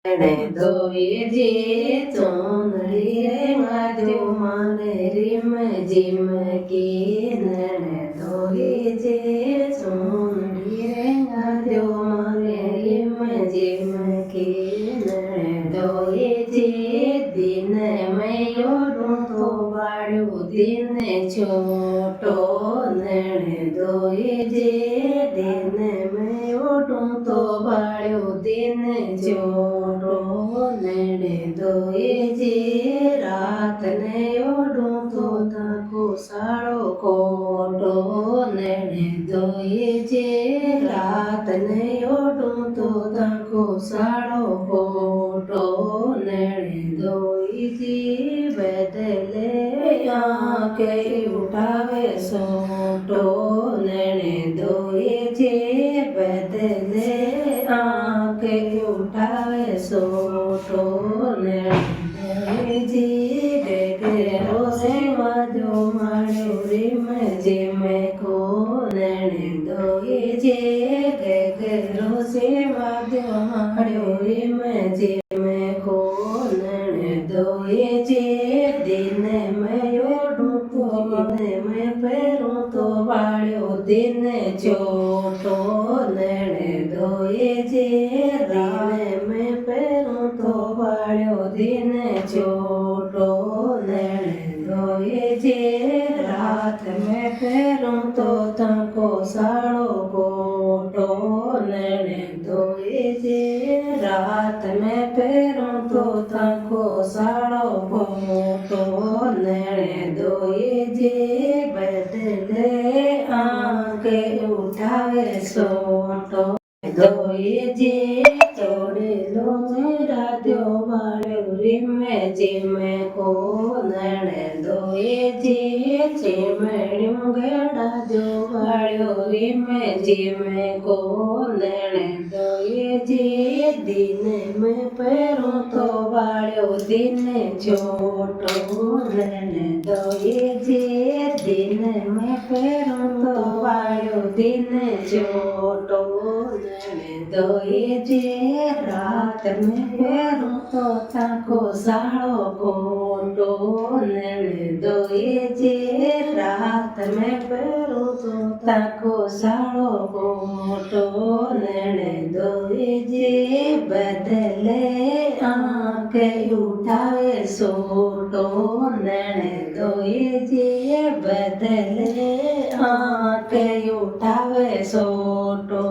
એને દોયે જે ચોંદડી રે માધ્યો મને રીમ જીમ કે નણે દોયે જે ચોંદડી રે માધ્યો મને રીમ જીમ કે નણે દોયે જે દિન મયોડું તો વાળ્યું દિન છોટો નણે દોયે જે દિન મયોડું તો વાળ્યું દિન છોટો નણે દોયે જે રાતને ઓઢું તો તાકો સાળો ખોટો નણે દોયે જે રાતને ઓઢું તો તાકો સાળો ખોટો નણે દોયે જે બદલે આંખે ઉઠાવે સોટો નણે દોયે જે બદલે આંખે ઉઠાવે સોટો નણે જે ડેગરો સે વાજો માળ્યો રીમ જીમ કો નણે દોયે જે ડેગરો સે વાજો માળ્યો રીમ જીમ કો નણે દોયે જે દિન મયોડું તો મેં પહેરું તો વાળ્યો દિન ચોટો નણે દોયે જે દિન મેં પહેરું તો વાળ્યો દિન ચોટો નણે દોયે જે રાત મેં પહેરું તો તાકો સાળો ખોટો નણે દોયે જે રાત મેં પહેરું તો તાકો સાળો ખોટો નણે દોયે જે બદલે આંખે ઉઠાવે સોટો દોયે જે તોડેલો રાધ્યો વાળ્યો રીમ જીમ કો નણે દોયે જે ચીમણ્યું ગળાદ્યો વાળ્યો રીમ જીમ કો નણે દોયે જે દિન મેં પહેરું તો વાળ્યો દિન છોટો નણે દોયે જે દિન મેં પહેરું તો વાળ્યો દિન છોટો નણે દોયે જે રાત મેં પહેરું તો તાકો સાળો ખોટો નણે દોયે જે રાત મેં પહેરું તો તાકો સાળો ખોટો નણે દોયે જે બદલે આંખે ઉઠાવે સોટો નણે દોયે જે બદલે આંખે ઉઠાવે સોટો